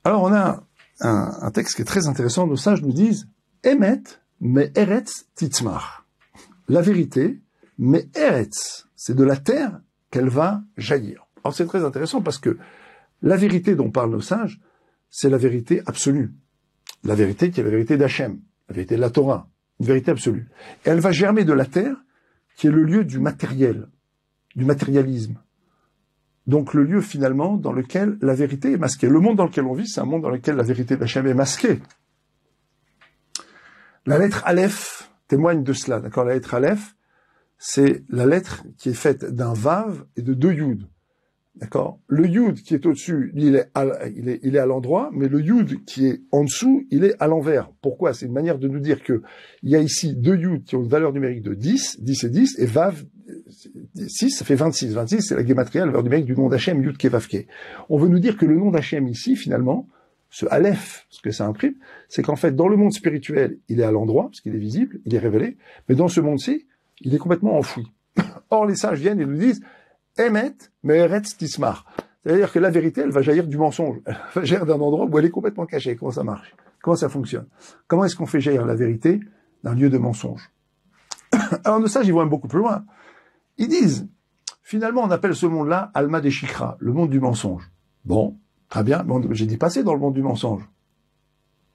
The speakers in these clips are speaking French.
Alors on a un texte qui est très intéressant. Nos sages nous disent Emet, mais Eretz Titzmar. La vérité, mais Eretz, c'est de la terre qu'elle va jaillir. Alors c'est très intéressant parce que la vérité dont parlent nos sages, c'est la vérité absolue. La vérité qui est la vérité d'Hachem, la vérité de la Torah, une vérité absolue. Et elle va germer de la terre qui est le lieu du matériel, du matérialisme. Donc le lieu finalement dans lequel la vérité est masquée. Le monde dans lequel on vit, c'est un monde dans lequel la vérité d'Hachem est masquée. La lettre Aleph témoigne de cela, d'accord? La lettre Aleph, c'est la lettre qui est faite d'un Vav et de 2 Yud. D'accord? Le Yud qui est au-dessus, il est à l'endroit, mais le Yud qui est en dessous, il est à l'envers. Pourquoi? C'est une manière de nous dire que il y a ici 2 Yud qui ont une valeur numérique de 10 et 10, et Vav, 6, ça fait 26. 26, c'est la guématria, la valeur numérique du nom d'Hachem, Yud Kevavke. On veut nous dire que le nom d'Hachem ici, finalement, ce Aleph, ce que ça imprime, c'est qu'en fait, dans le monde spirituel, il est à l'endroit, parce qu'il est visible, il est révélé, mais dans ce monde-ci, il est complètement enfoui. Or, les sages viennent et nous disent, Emet, mais Eretz Tismar. C'est-à-dire que la vérité, elle va jaillir du mensonge. Elle va jaillir d'un endroit où elle est complètement cachée. Comment ça marche? Comment ça fonctionne? Comment est-ce qu'on fait jaillir la vérité d'un lieu de mensonge? Alors, nos sages, ils vont même beaucoup plus loin. Ils disent, finalement, on appelle ce monde-là Alma des Shikra, le monde du mensonge. Bon, très bien, mais j'ai dit passer dans le monde du mensonge.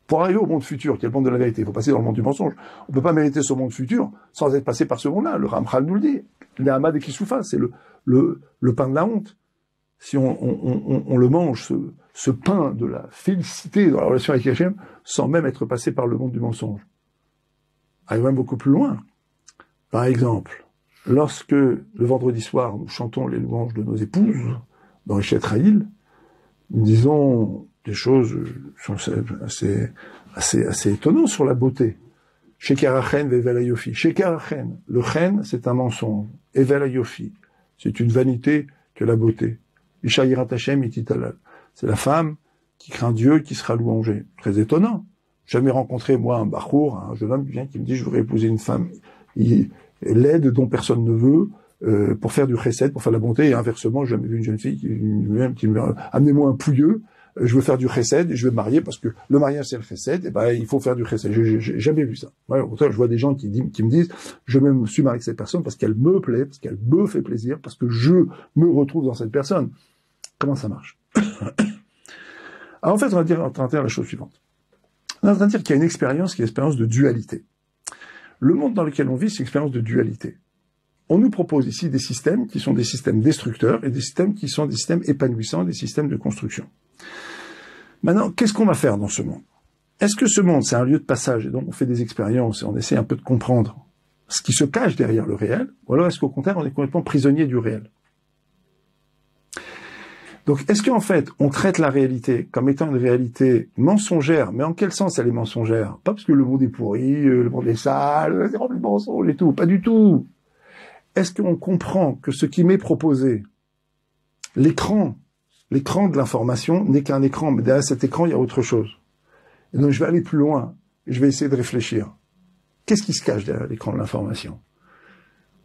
Pour arriver au monde futur, qui est le monde de la vérité, il faut passer dans le monde du mensonge. On ne peut pas mériter ce monde futur sans être passé par ce monde-là. Le Ramchal nous le dit. Le Hamad et Kisoufa, c'est le pain de la honte. Si on le mange, ce pain de la félicité dans la relation avec Hachem, sans même être passé par le monde du mensonge. Arrive même beaucoup plus loin. Par exemple, lorsque le vendredi soir, nous chantons les louanges de nos épouses, dans Eshet Raïl, nous disons des choses assez étonnantes sur la beauté. Shekarachen ve'evel hayofi. Shekarachen, le chen, c'est un mensonge. Evel hayofi, c'est une vanité que la beauté. Isha yirat Hashem ititalal. C'est la femme qui craint Dieu, qui sera louangée. Très étonnant. Jamais rencontré, moi, un bachour, un jeune homme qui vient qui me dit, je voudrais épouser une femme laide dont personne ne veut, pour faire du chesed, pour faire la bonté, et inversement, j'ai jamais vu une jeune fille qui me dit, amenez-moi un pouilleux, je veux faire du chesed, et je veux me marier, parce que le mariage c'est le chesed, et ben, il faut faire du chesed. J'ai jamais vu ça. Ouais, au contraire, je vois des gens qui me disent, je me suis marié avec cette personne parce qu'elle me plaît, parce qu'elle me fait plaisir, parce que je me retrouve dans cette personne. Comment ça marche? Alors en fait, on va dire la chose suivante. On est en train de dire qu'il y a une expérience qui est l'expérience de dualité. Le monde dans lequel on vit, c'est une expérience de dualité. On nous propose ici des systèmes qui sont des systèmes destructeurs et des systèmes qui sont des systèmes épanouissants, des systèmes de construction. Maintenant, qu'est-ce qu'on va faire dans ce monde? Est-ce que ce monde, c'est un lieu de passage et donc on fait des expériences et on essaie un peu de comprendre ce qui se cache derrière le réel? Ou alors est-ce qu'au contraire, on est complètement prisonnier du réel? Donc, est-ce qu'en fait, on traite la réalité comme étant une réalité mensongère, mais en quel sens elle est mensongère? Pas parce que le monde est pourri, le monde est sale, c'est rempli de mensonges et tout, pas du tout. Est-ce qu'on comprend que ce qui m'est proposé, l'écran de l'information n'est qu'un écran, mais derrière cet écran, il y a autre chose. Et donc, je vais aller plus loin, et je vais essayer de réfléchir. Qu'est-ce qui se cache derrière l'écran de l'information?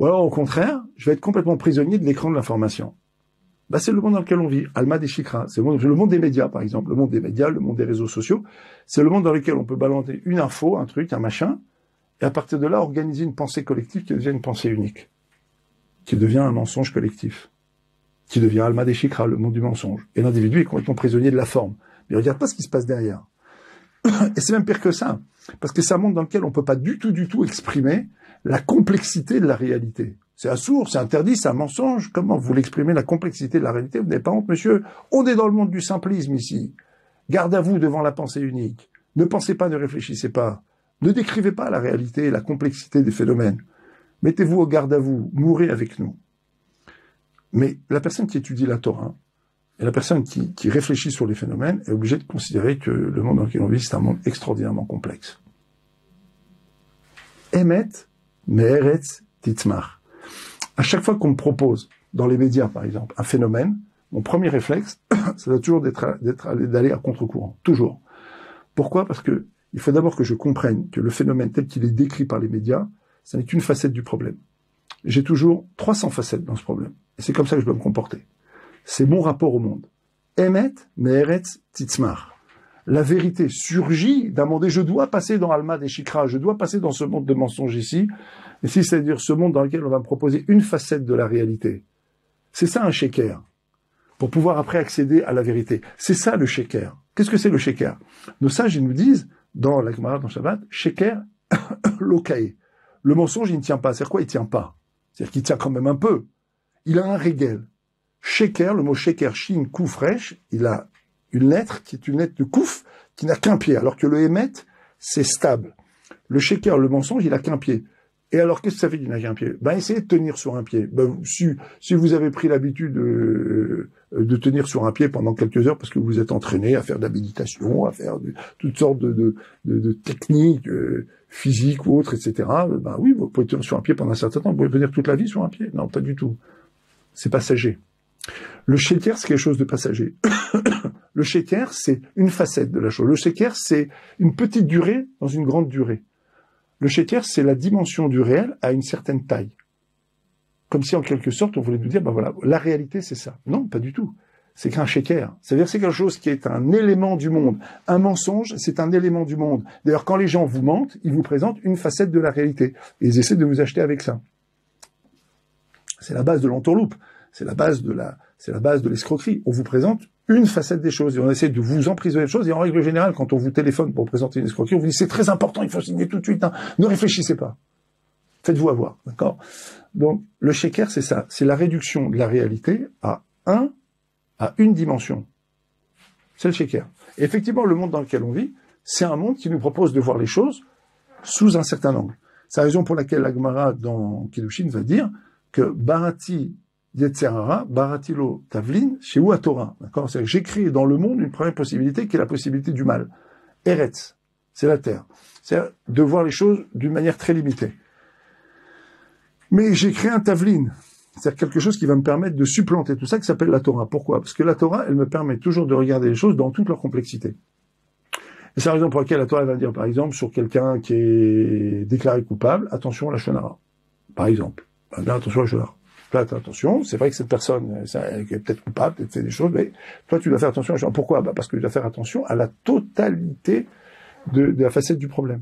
Ou alors, au contraire, je vais être complètement prisonnier de l'écran de l'information. Bah, c'est le monde dans lequel on vit. Alma des Shikra. C'est le monde des médias, par exemple. Le monde des médias, le monde des réseaux sociaux. C'est le monde dans lequel on peut balancer une info, un truc, un machin, et à partir de là, organiser une pensée collective qui devient une pensée unique. Qui devient un mensonge collectif. Qui devient Alma des Shikra, le monde du mensonge. Et l'individu est complètement prisonnier de la forme. Mais il regarde pas ce qui se passe derrière. Et c'est même pire que ça. Parce que c'est un monde dans lequel on peut pas du tout exprimer la complexité de la réalité. C'est assourd, c'est interdit, c'est un mensonge. Comment vous l'exprimez, la complexité de la réalité? Vous n'avez pas honte, monsieur? On est dans le monde du simplisme ici. Garde à vous devant la pensée unique. Ne pensez pas, ne réfléchissez pas. Ne décrivez pas la réalité et la complexité des phénomènes. Mettez-vous au garde à vous, mourrez avec nous. Mais la personne qui étudie la Torah, et la personne qui réfléchit sur les phénomènes, est obligée de considérer que le monde dans lequel on vit, c'est un monde extraordinairement complexe. Emet, me'eretz titmar. À chaque fois qu'on me propose, dans les médias par exemple, un phénomène, mon premier réflexe, ça doit toujours d'aller à contre-courant. Toujours. Pourquoi? Parce que il faut d'abord que je comprenne que le phénomène tel qu'il est décrit par les médias, ça n'est qu'une facette du problème. J'ai toujours 300 facettes dans ce problème. Et c'est comme ça que je dois me comporter. C'est mon rapport au monde. Emet, me'eretz, titzmar. La vérité surgit d'un monde, et je dois passer dans Alma des Shikra, je dois passer dans ce monde de mensonges ici, c'est-à-dire ce monde dans lequel on va me proposer une facette de la réalité. C'est ça un sheker, pour pouvoir après accéder à la vérité. C'est ça le sheker. Qu'est-ce que c'est le sheker? Nos sages, ils nous disent, dans la Gemara, dans Shabbat, sheker lokae. Le mensonge, il ne tient pas. C'est quoi? Il tient pas. C'est-à-dire qu'il tient quand même un peu. Il a un régel. Sheker, le mot sheker, shin, kouf, resh, il a une lettre qui est une lettre de kouf, qui n'a qu'un pied, alors que le émet, c'est stable. Le sheker, le mensonge, il a qu'un pied. Et alors, qu'est-ce que ça fait qu'il n'a qu'un pied? Ben, essayez de tenir sur un pied. Ben, si vous avez pris l'habitude de tenir sur un pied pendant quelques heures parce que vous êtes entraîné à faire de la méditation, à faire toutes sortes de techniques physiques ou autres, etc., ben oui, vous pouvez tenir sur un pied pendant un certain temps. Vous pouvez tenir toute la vie sur un pied. Non, pas du tout. C'est passager. Le sheker, c'est quelque chose de passager. Le sheker, c'est une facette de la chose. Le sheker, c'est une petite durée dans une grande durée. Le sheker, c'est la dimension du réel à une certaine taille. Comme si, en quelque sorte, on voulait nous dire, ben voilà, la réalité, c'est ça. Non, pas du tout. C'est qu'un sheker. C'est-à-dire, c'est quelque chose qui est un élément du monde. Un mensonge, c'est un élément du monde. D'ailleurs, quand les gens vous mentent, ils vous présentent une facette de la réalité. Et ils essaient de vous acheter avec ça. C'est la base de l'entourloupe. C'est la base de l'escroquerie. On vous présente une facette des choses et on essaie de vous emprisonner les choses. Et en règle générale, quand on vous téléphone pour présenter une escroquerie, on vous dit c'est très important, il faut signer tout de suite. Hein. Ne réfléchissez pas. Faites-vous avoir, d'accord? Donc le sheker, c'est ça, c'est la réduction de la réalité à une dimension. C'est le sheker. Et effectivement, le monde dans lequel on vit, c'est un monde qui nous propose de voir les choses sous un certain angle. C'est la raison pour laquelle la Gemara dans Kiddushin va dire que Barati Yetzerara, Baratilo Tavlin, chez où à Torah. D'accord? C'est-à-dire que j'ai créé dans le monde une première possibilité qui est la possibilité du mal. Eretz, c'est la terre. C'est-à-dire de voir les choses d'une manière très limitée. Mais j'ai créé un Tavlin. C'est-à-dire quelque chose qui va me permettre de supplanter tout ça, qui s'appelle la Torah. Pourquoi? Parce que la Torah, elle me permet toujours de regarder les choses dans toute leur complexité. Et c'est la raison pour laquelle la Torah elle va dire, par exemple, sur quelqu'un qui est déclaré coupable, attention à la shonara. Par exemple. Attention à la shonara. Faites attention, c'est vrai que cette personne elle est peut-être coupable, peut-être fait des choses, mais toi tu dois faire attention. Pourquoi? Parce que tu dois faire attention à la totalité de la facette du problème.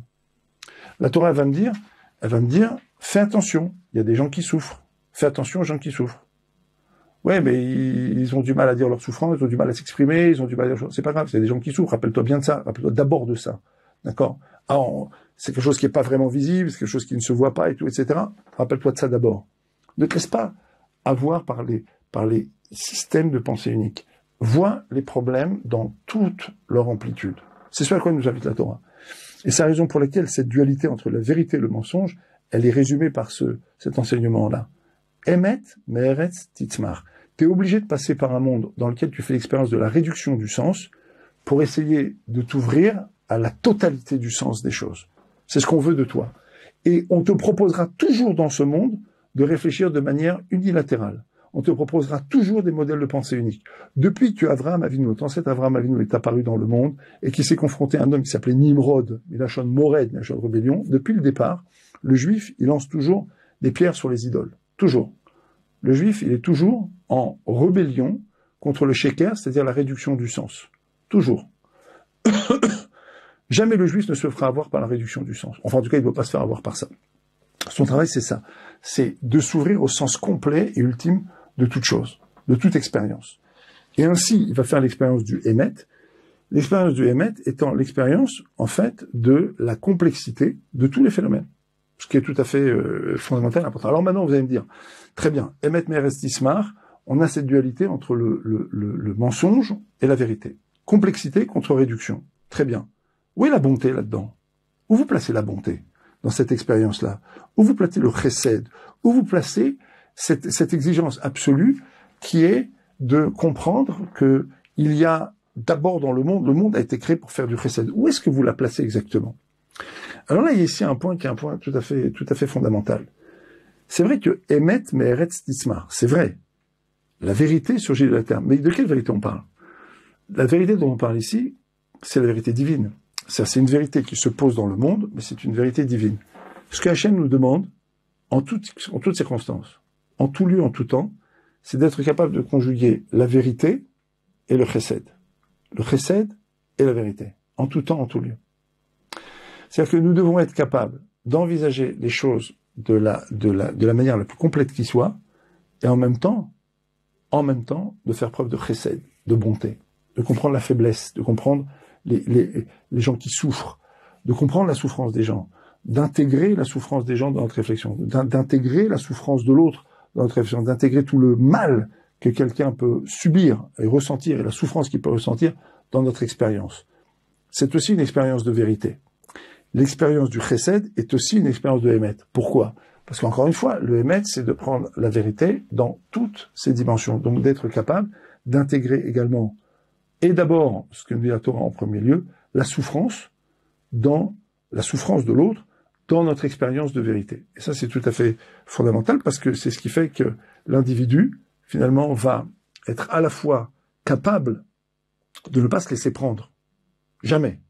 La Torah elle va me dire, fais attention, il y a des gens qui souffrent, fais attention aux gens qui souffrent. Ouais, mais ils ont du mal à dire leur souffrance, ils ont du mal à s'exprimer, ils ont du mal à dire, c'est pas grave, c'est des gens qui souffrent, rappelle-toi bien de ça, rappelle-toi d'abord de ça. D'accord? C'est quelque chose qui est pas vraiment visible, c'est quelque chose qui ne se voit pas et tout, etc. Rappelle-toi de ça d'abord. Ne te laisse pas avoir par les systèmes de pensée unique. Vois les problèmes dans toute leur amplitude. C'est ce à quoi nous invite la Torah. Et c'est la raison pour laquelle cette dualité entre la vérité et le mensonge, elle est résumée par cet enseignement-là. Emet, me'eretz, titzmar. Tu es obligé de passer par un monde dans lequel tu fais l'expérience de la réduction du sens pour essayer de t'ouvrir à la totalité du sens des choses. C'est ce qu'on veut de toi. Et on te proposera toujours dans ce monde de réfléchir de manière unilatérale. On te proposera toujours des modèles de pensée uniques. Depuis que Avraham Avinu, notre ancêtre Avraham Avinu, est apparu dans le monde et qui s'est confronté à un homme qui s'appelait Nimrod, Milachon Mored, Milachon Rébellion, depuis le départ, le juif, il lance toujours des pierres sur les idoles. Toujours. Le juif, il est toujours en rébellion contre le sheker, c'est-à-dire la réduction du sens. Toujours. Jamais le juif ne se fera avoir par la réduction du sens. Enfin, en tout cas, il ne doit pas se faire avoir par ça. Son travail, c'est ça. C'est de s'ouvrir au sens complet et ultime de toute chose, de toute expérience. Et ainsi, il va faire l'expérience du Hémet. L'expérience du Hémet étant l'expérience, en fait, de la complexité de tous les phénomènes. Ce qui est tout à fait fondamental et important. Alors maintenant, vous allez me dire, très bien, Hémet Meres Tismar, on a cette dualité entre le mensonge et la vérité. Complexité contre réduction. Très bien. Où est la bonté là-dedans? Où vous placez la bonté dans cette expérience-là? Où vous placez le chesed? Où vous placez cette exigence absolue qui est de comprendre que il y a d'abord dans le monde a été créé pour faire du chesed. Où est-ce que vous la placez exactement? Alors là, il y a ici un point qui est un point tout à fait fondamental. C'est vrai que Emet Me'eretz Tismar, c'est vrai. La vérité surgit de la terre. Mais de quelle vérité on parle? La vérité dont on parle ici, c'est la vérité divine. C'est une vérité qui se pose dans le monde, mais c'est une vérité divine. Ce que Hachem nous demande, en toutes circonstances, en tout lieu, en tout temps, c'est d'être capable de conjuguer la vérité et le chesed. Le chesed et la vérité. en tout temps, en tout lieu. C'est-à-dire que nous devons être capables d'envisager les choses de la manière la plus complète qui soit, et en même temps, de faire preuve de chesed, de bonté, de comprendre la faiblesse, de comprendre les gens qui souffrent, de comprendre la souffrance des gens, d'intégrer la souffrance des gens dans notre réflexion, d'intégrer la souffrance de l'autre dans notre réflexion, d'intégrer tout le mal que quelqu'un peut subir et ressentir, et la souffrance qu'il peut ressentir dans notre expérience. C'est aussi une expérience de vérité. L'expérience du chesed est aussi une expérience de émet. Pourquoi? Parce qu'encore une fois, le émet, c'est de prendre la vérité dans toutes ses dimensions. Donc d'être capable d'intégrer également, et d'abord, ce que nous dit la Torah en premier lieu, la souffrance de l'autre dans notre expérience de vérité. Et ça, c'est tout à fait fondamental parce que c'est ce qui fait que l'individu, finalement, va être à la fois capable de ne pas se laisser prendre. Jamais.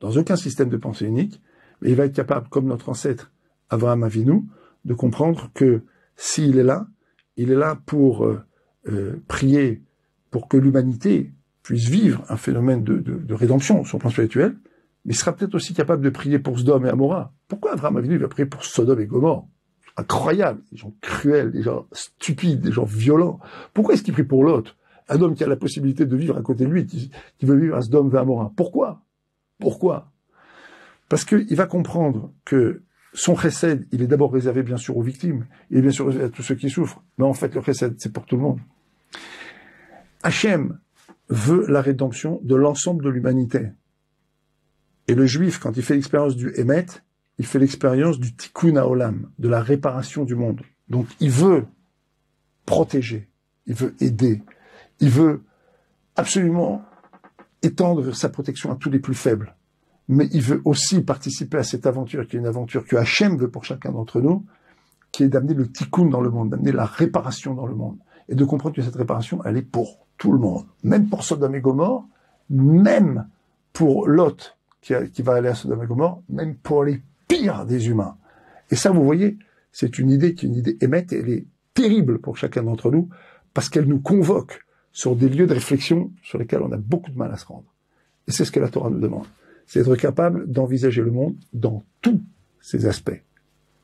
Dans aucun système de pensée unique, mais il va être capable, comme notre ancêtre Abraham Avinu, de comprendre que s'il est là pour prier pour que l'humanité puisse vivre un phénomène de rédemption sur le plan spirituel, mais il sera peut-être aussi capable de prier pour Sodome et Amora. Pourquoi Abraham Avinu va prier pour Sodome et Gomorrhe? Incroyable, des gens cruels, des gens stupides, des gens violents. Pourquoi est-ce qu'il prie pour Lot, un homme qui a la possibilité de vivre à côté de lui, qui veut vivre à Sodome et Amora? Pourquoi? Parce qu'il va comprendre que son chesed, il est d'abord réservé bien sûr aux victimes, il est bien sûr réservé à tous ceux qui souffrent, mais en fait le chesed, c'est pour tout le monde. Hachem veut la rédemption de l'ensemble de l'humanité. Et le juif, quand il fait l'expérience du Emet, il fait l'expérience du Tikkun Haolam, de la réparation du monde. Donc il veut protéger, il veut aider, il veut absolument étendre sa protection à tous les plus faibles. Mais il veut aussi participer à cette aventure, qui est une aventure que Hachem veut pour chacun d'entre nous, qui est d'amener le tikkun dans le monde, d'amener la réparation dans le monde. Et de comprendre que cette réparation, elle est pour tout le monde. Même pour Sodome et Gomorrhe, même pour Lot, qui va aller à Sodome et Gomorrhe, même pour les pires des humains. Et ça, vous voyez, c'est une idée qui est une idée émette, et elle est terrible pour chacun d'entre nous, parce qu'elle nous convoque sur des lieux de réflexion sur lesquels on a beaucoup de mal à se rendre. Et c'est ce que la Torah nous demande. C'est être capable d'envisager le monde dans tous ses aspects.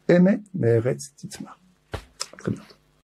Emet, Me'eretz, Titzmar. Très bien.